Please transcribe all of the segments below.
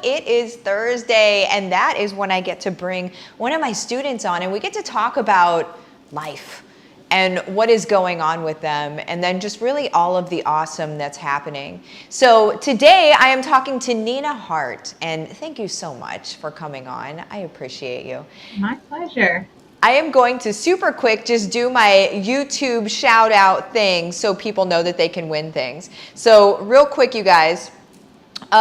it is Thursday, and that is when I get to bring one of my students on, and we get to talk about life and what is going on with them, and then just really all of the awesome that's happening. So today I am talking to Nena Hart, and thank you so much for coming on. I appreciate you. My pleasure. I am going to super quick just do my YouTube shout out thing so people know that they can win things. So real quick, you guys,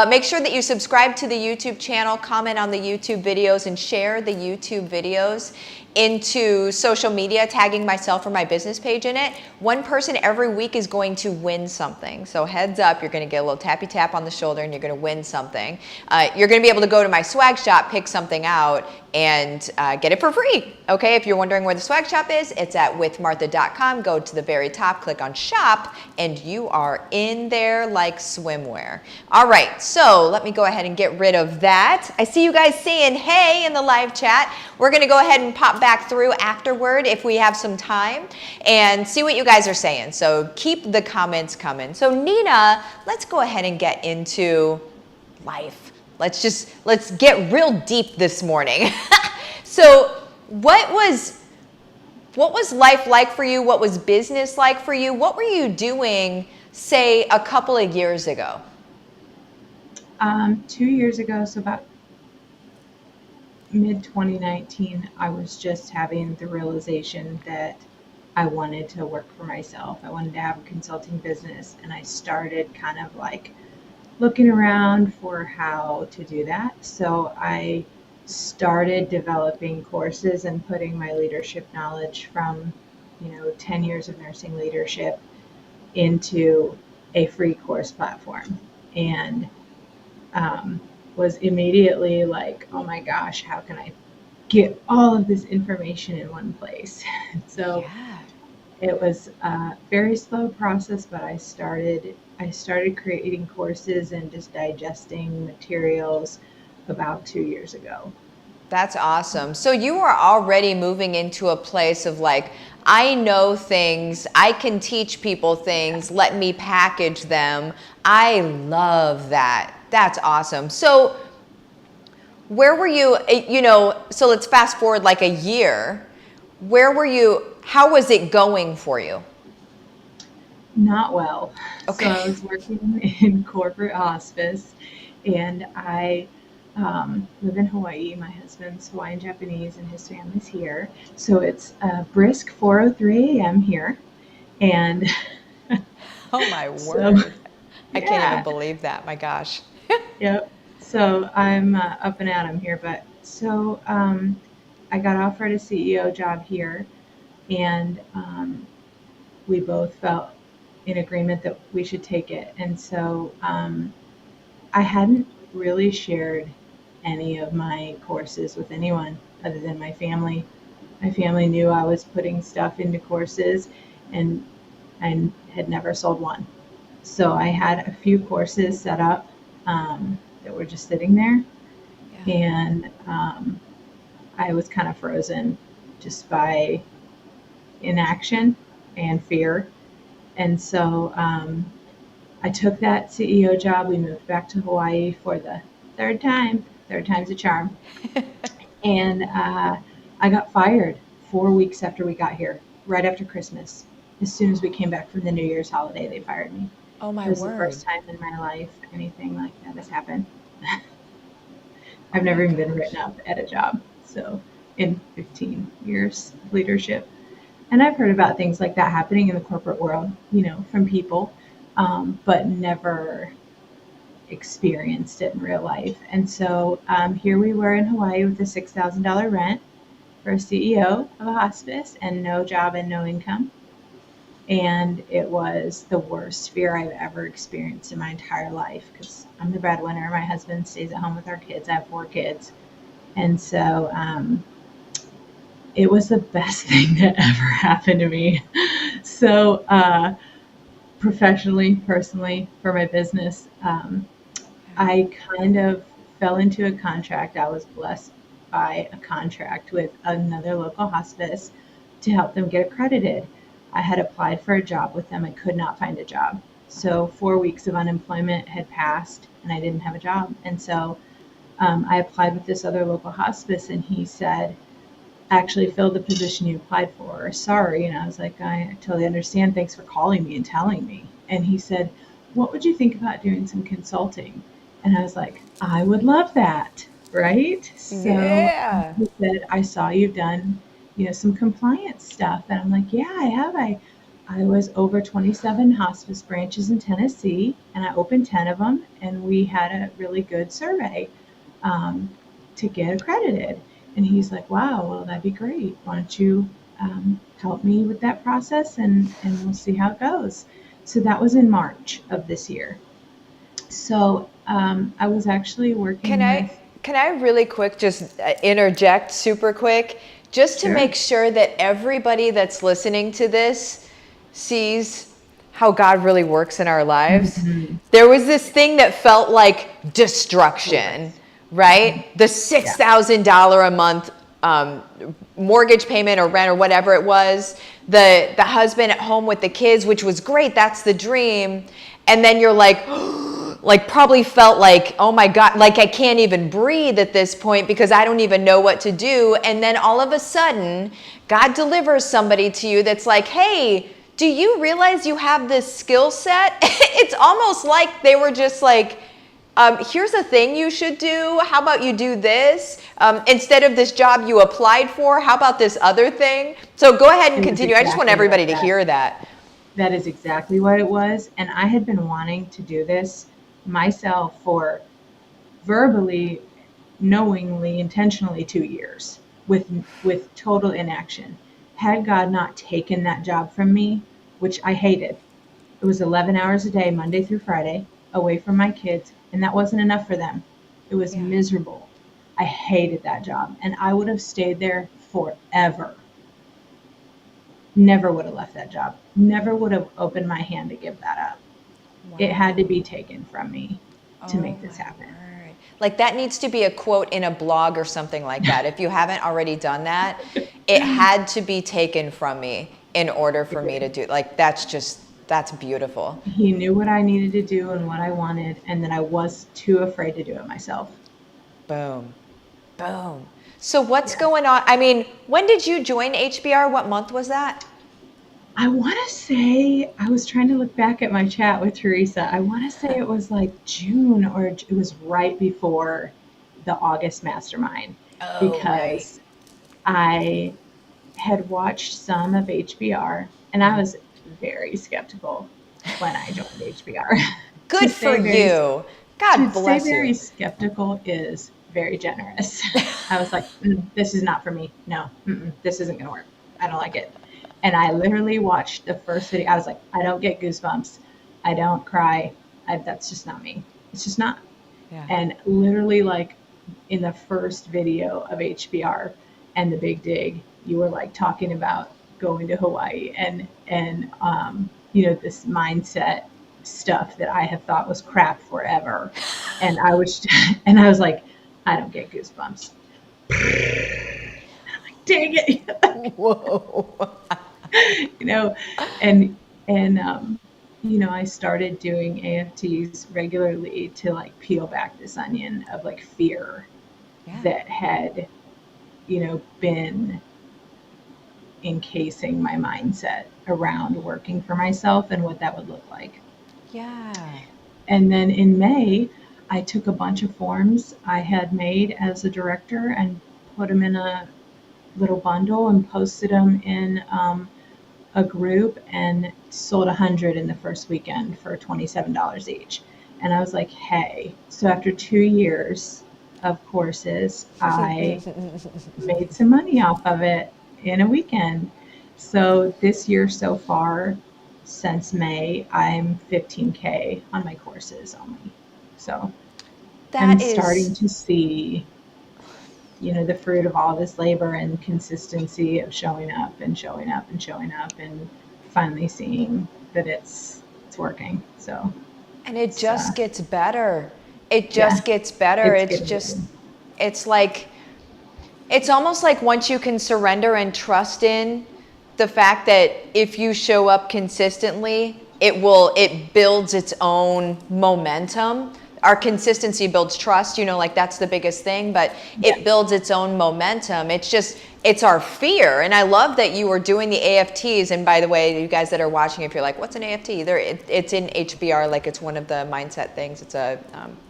make sure that you subscribe to the YouTube channel, comment on the YouTube videos, and share the YouTube videos into social media, tagging myself or my business page in it. One person every week is going to win something. So heads up, you're going to get a little tappy tap on the shoulder and you're going to win something. You're going to be able to go to my swag shop, pick something out, and get it for free. Okay, if you're wondering where the swag shop is, it's at withmartha.com. Go to the very top, click on shop, and you are in there like swimwear. All right, so let me go ahead and get rid of that. I see you guys saying hey in the live chat. We're gonna go ahead and pop back through afterward if we have some time and see what you guys are saying. So keep the comments coming. So Nena, let's go ahead and get into life. Let's get real deep this morning. So what was life like for you? What was business like for you? What were you doing, say, a couple of years ago? 2 years ago, so about mid-2019, I was just having the realization that I wanted to work for myself. I wanted to have a consulting business, and I started kind of like looking around for how to do that. So I started developing courses and putting my leadership knowledge from 10 years of nursing leadership into a free course platform, and was immediately like, oh my gosh, how can I get all of this information in one place? So Yeah. it was a very slow process, but I started creating courses and just digesting materials about 2 years ago. That's awesome. So you are already moving into a place of like, I know things, I can teach people things, let me package them. I love that. That's awesome. So where were you, so let's fast forward like a year. Where were you, how was it going for you? Not well. Okay. So I was working in corporate hospice, and I live in Hawaii. My husband's Hawaiian Japanese, and his family's here. So it's a brisk 4:03 a.m. here, and Oh my so word. I can't yeah, even believe that. My gosh. yep. So I'm up and at 'em here, but so I got offered a CEO job here, and we both felt in agreement that we should take it. And so I hadn't really shared any of my courses with anyone other than my family. My family knew I was putting stuff into courses, and I had never sold one. So I had a few courses set up that were just sitting there, Yeah. and I was kind of frozen just by inaction and fear. And so I took that CEO job. We moved back to Hawaii for the third time. Third time's a charm. And I got fired 4 weeks after we got here, right after Christmas. As soon as we came back from the New Year's holiday, they fired me. Oh It my was the word. first time in my life anything like that has happened. Oh I've my never even been gosh. written up at a job. So in 15 years of leadership. And I've heard about things like that happening in the corporate world, from people, but never experienced it in real life. And so here we were in Hawaii with a $6,000 rent for a CEO of a hospice and no job and no income. And it was the worst fear I've ever experienced in my entire life, because I'm the breadwinner. My husband stays at home with our kids. I have 4 kids. And so it was the best thing that ever happened to me. So professionally, personally, for my business, I kind of fell into a contract. I was blessed by a contract with another local hospice to help them get accredited. I had applied for a job with them and could not find a job. So 4 weeks of unemployment had passed and I didn't have a job. And so I applied with this other local hospice, and he said, actually filled the position you applied for. Sorry. And I was like, I totally understand. Thanks for calling me and telling me. And he said, what would you think about doing some consulting? And I was like, I would love that. Right. So Yeah. he said, I saw you've done, some compliance stuff. And I'm like, yeah, I have. I was over 27 hospice branches in Tennessee, and I opened 10 of them, and we had a really good survey um, to get accredited. And he's like, wow, well, that'd be great. Why don't you help me with that process, and we'll see how it goes. So that was in March of this year. So I was actually Can working with. I really quick just interject super quick, just to Sure. make sure that everybody that's listening to this sees how God really works in our lives. Mhm. There was this thing that felt like destruction, right? The $6,000 a month mortgage payment or rent or whatever it was, the husband at home with the kids, which was great, that's the dream. And then you're like, like probably felt like, oh my God, like I can't even breathe at this point because I don't even know what to do. And then all of a sudden, God delivers somebody to you that's like, hey, do you realize you have this skill set? It's almost like they were just like, here's a thing you should do. How about you do this? Instead of this job you applied for, how about this other thing? So go ahead and continue. I just want everybody to hear that. That is exactly what it was. And I had been wanting to do this myself for verbally, knowingly, intentionally 2 years with total inaction. Had God not taken that job from me, which I hated, it was 11 hours a day, Monday through Friday, away from my kids, and that wasn't enough for them. It was miserable. I hated that job, and I would have stayed there forever. Never would have left that job. Never would have opened my hand to give that up. Wow. It had to be taken from me to make this happen. Word. Like that needs to be a quote in a blog or something like that. If you haven't already done that, it had to be taken from me in order for me to do. Like that's beautiful. He knew what I needed to do and what I wanted, and that I was too afraid to do it myself. Boom. Boom. So what's going on? I mean, when did you join HBR? What month was that? I want to say, I was trying to look back at my chat with Teresa. I want to say it was like June, or it was right before the August mastermind, because I had watched some of HBR, and I was very skeptical when I joined HBR. Good for you. God bless you. To say very you. skeptical is very generous. I was like, this is not for me. No, this isn't going to work. I don't like it. And I literally watched the first video. I was like, I don't get goosebumps. I don't cry. That's just not me. It's just not. Yeah. And literally, like in the first video of HBR and the Big Dig, you were like talking about going to Hawaii and this mindset stuff that I have thought was crap forever. And I was like, I don't get goosebumps. I'm like, dang it. Whoa. I started doing AFTs regularly to like peel back this onion of like fear that had, been encasing my mindset around working for myself and what that would look like. Yeah. And then in May, I took a bunch of forms I had made as a director and put them in a little bundle and posted them in a group and sold 100 in the first weekend for $27 each. And I was like, hey, so after 2 years of courses, I made some money off of it in a weekend. So this year so far, since May, I'm $15K on my courses only. So I'm starting to see, the fruit of all this labor and consistency of showing up and showing up and showing up and finally seeing that it's working. So. And it just gets better. It just gets better. It's like, it's almost like once you can surrender and trust in the fact that if you show up consistently, it builds its own momentum. our consistency builds trust, like that's the biggest thing, but it builds its own momentum. It's our fear. And I love that you were doing the AFTs. And by the way, you guys that are watching, if you're like, what's an AFT? It's in HBR, like it's one of the mindset things. It's a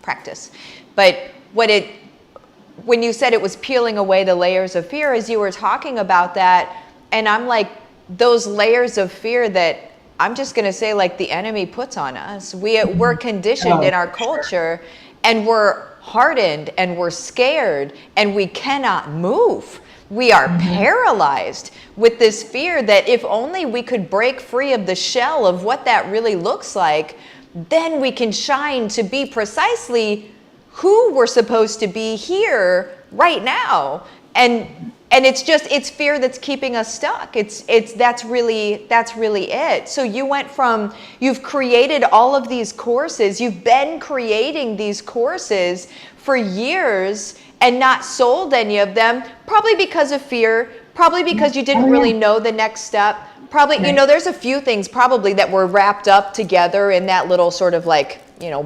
practice. But when you said it was peeling away the layers of fear, as you were talking about that, and I'm like, those layers of fear that I'm just going to say, like, the enemy puts on us. We're conditioned in our culture, and we're hardened, and we're scared, and we cannot move. We are paralyzed with this fear that if only we could break free of the shell of what that really looks like, then we can shine to be precisely who we're supposed to be here right now. And it's fear that's keeping us stuck. That's really it. So you've created all of these courses. You've been creating these courses for years and not sold any of them, probably because of fear, probably because you didn't really know the next step. Probably, there's a few things probably that were wrapped up together in that little sort of like,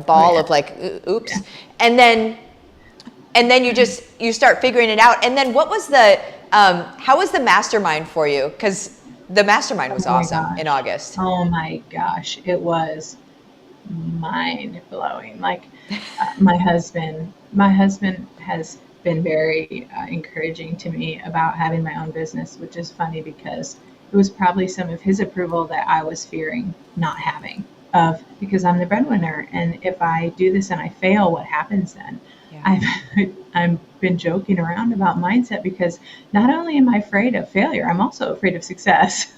ball of like, oops. Yeah. And then you start figuring it out. And then how was the mastermind for you? Because the mastermind was awesome in August. Oh my gosh. It was mind blowing. Like my husband has been very encouraging to me about having my own business, which is funny because it was probably some of his approval that I was fearing not having because I'm the breadwinner. And if I do this and I fail, what happens then? Yeah. I've been joking around about mindset because not only am I afraid of failure, I'm also afraid of success.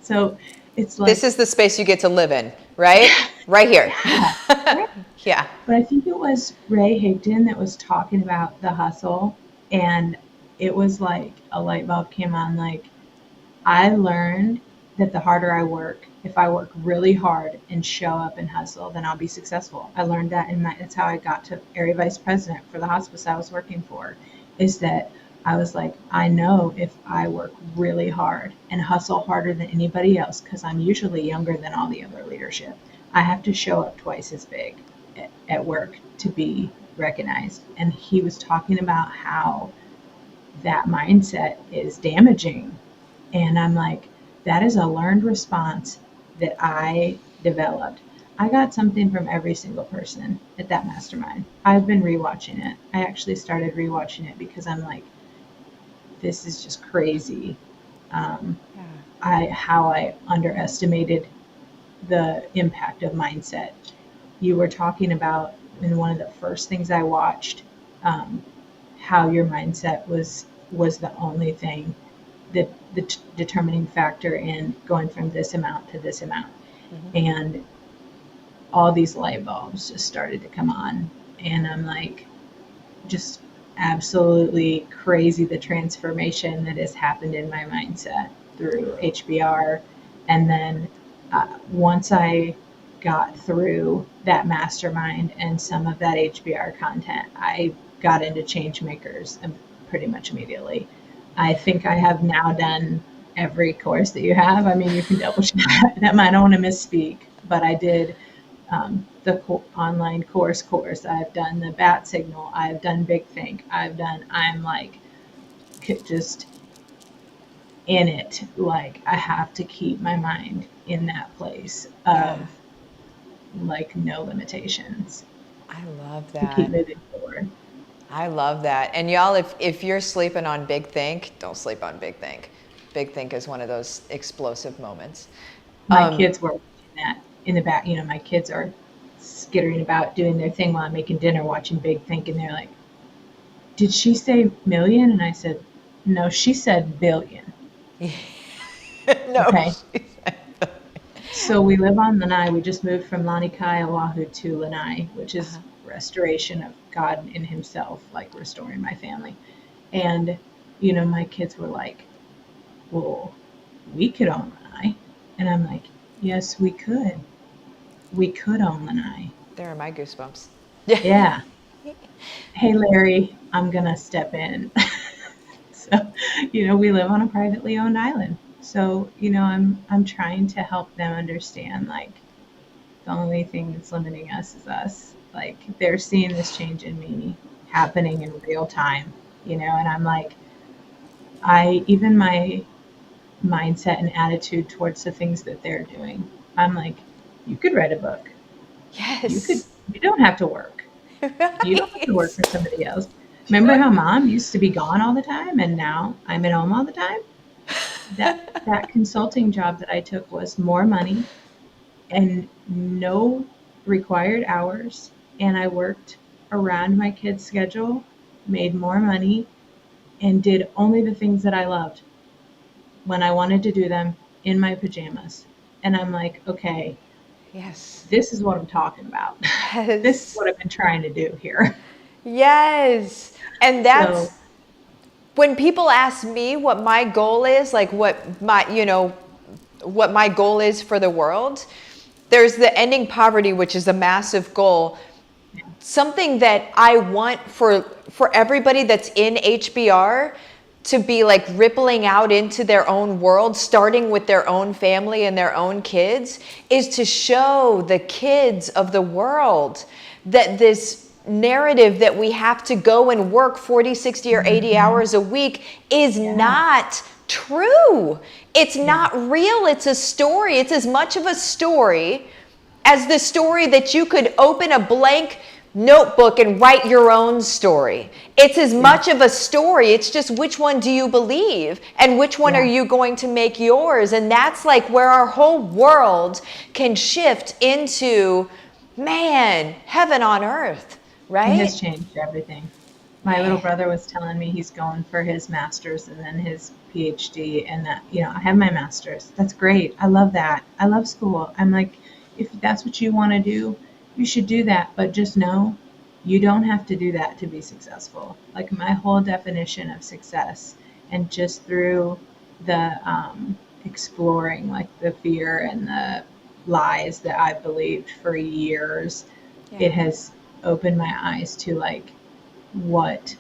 So it's like, this is the space you get to live in, right? Right here. Yeah. Yeah. But I think it was Ray Higdon that was talking about the hustle, and it was like a light bulb came on. Like, I learned that the harder I work, if I work really hard and show up and hustle, then I'll be successful. I learned that that's how I got to area vice president for the hospice I was working for, is that I was like, I know if I work really hard and hustle harder than anybody else, because I'm usually younger than all the other leadership, I have to show up twice as big at work to be recognized. And he was talking about how that mindset is damaging. And I'm like, that is a learned response that I developed. I got something from every single person at that mastermind. I've been rewatching it. I actually started rewatching it because I'm like, this is just crazy. How I underestimated the impact of mindset. You were talking about in one of the first things I watched, how your mindset was the only thing that the determining factor in going from this amount to this amount. And all these light bulbs just started to come on, and I'm like, just absolutely crazy the transformation that has happened in my mindset through HBR. And then once I got through that mastermind and some of that HBR content, I got into Change Makers pretty much immediately. I think I have now done every course that you have. I mean, you can double check that. I don't want to misspeak, but I did the online course. I've done the bat signal. I've done Big Think. I'm like just in it. Like, I have to keep my mind in that place of like no limitations. I love that. To keep moving forward. I love that. And y'all, if you're sleeping on Big Think, don't sleep on Big Think. Big Think is one of those explosive moments. My kids were watching that in the back. My kids are skittering about doing their thing while I'm making dinner, watching Big Think, and they're like, did she say million? And I said, no, she said billion. No. Okay. So we live on Lanai. We just moved from Lanikai, Oahu to Lanai, which is restoration of God in himself, like restoring my family. And, my kids were like, well, we could own Lanai. And I'm like, yes, we could. We could own Lanai. There are my goosebumps. Yeah. Hey, Larry, I'm going to step in. So, we live on a privately owned island. So, I'm trying to help them understand, like, the only thing that's limiting us is us. Like they're seeing this change in me happening in real time, you know, and I'm like, even my mindset and attitude towards the things that they're doing, I'm like, you could write a book. Yes. You don't have to work. You don't have to work Right. for somebody else. Remember how mom used to be gone all the time and now I'm at home all the time? That consulting job that I took was more money and no required hours, and I worked around my kids' schedule, made more money, and did only the things that I loved when I wanted to do them in my pajamas. And I'm like, okay, Yes. this is what I'm talking about. This is Yes. what I've been trying to do here. Yes. And So, that's when people ask me what my goal is, like what my, what my goal is for the world, there's the ending poverty, which is a massive goal. Something that I want for everybody that's in HBR to be like rippling out into their own world, starting with their own family and their own kids, is to show the kids of the world that this narrative that we have to go and work 40, 60, or 80 hours a week is yeah, not true. It's yeah, not real. It's a story. It's as much of a story as the story that you could open a blank notebook and write your own story. It's as yeah, much of a story. It's just which one do you believe and which one are yeah. you going to make yours? And that's like where our whole world can shift into, man, heaven on earth, It right? has changed everything. My little Man. brother was telling me he's going for his master's and then his PhD, and that, you know, I have my master's. That's great. I love that. I love school. I'm like, if that's what you want to do, you should do that. But just know you don't have to do that to be successful. Like my whole definition of success, and just through the exploring, like the fear and the lies that I've believed for years, Yeah. it has opened my eyes to like what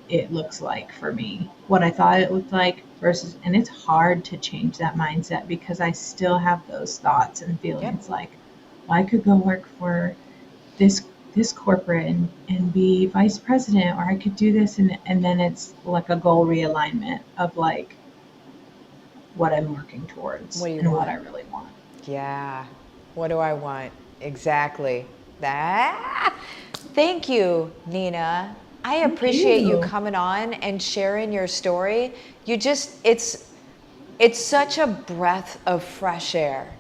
it looks like for me, what I thought it looked like versus, and it's hard to change that mindset because I still have those thoughts and Yep. feelings like, well, I could go work for this corporate and be vice president, or I could do this, and then it's like a goal realignment of like what I'm working What towards do you and what want? I really want. Yeah. What do I want? Exactly. That. Thank you, Nena. I Thank appreciate you you. coming on and sharing your story. You just, it's such a breath of fresh air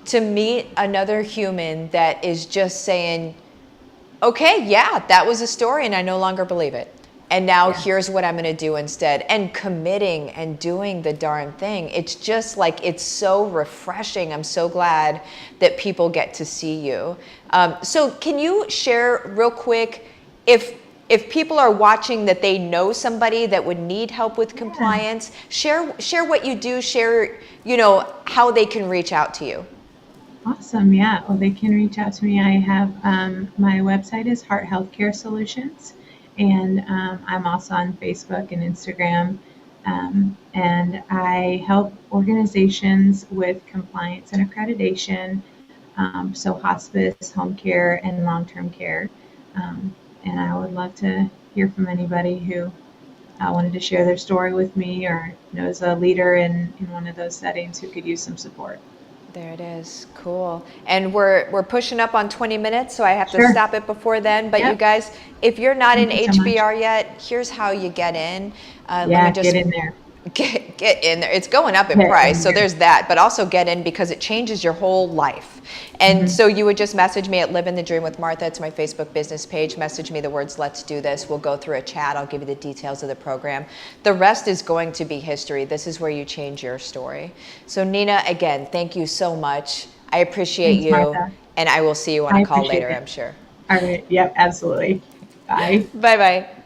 to meet another human that is just saying, okay, yeah, that was a story and I no longer believe it. And now Yeah. here's what I'm going to do instead. And committing and doing the darn thing. It's just like, it's so refreshing. I'm so glad that people get to see you. So can you share real quick, if people are watching that they know somebody that would need help with Yeah. compliance, share what you do, share, how they can reach out to you. Awesome. Yeah. Well, they can reach out to me. I have my website is Heart Healthcare Solutions, and I'm also on Facebook and Instagram. And I help organizations with compliance and accreditation, so hospice, home care, and long term care. And I would love to hear from anybody who wanted to share their story with me or knows a leader in one of those settings who could use some support. There it is. Cool. And we're pushing up on 20 minutes, so I have to Sure. stop it before then. But you Yep. guys, if you're not in Thank you so much. HBR yet, here's how you get in. Let me Yeah, just get in there. get in there. It's going up in Get price, in so there. there's that. But also get in because it changes your whole life. And Hmm. so you would just message me at Livin the Dream with Martha. It's my Facebook business page. Message me the words "Let's do this." We'll go through a chat. I'll give you the details of the program. The rest is going to be history. This is where you change your story. So Nena, again, thank you so much. I appreciate Thanks, you, Martha. and I will see you on I a call appreciate later, it. I'm sure. All right. Yep, absolutely. Bye. Bye bye.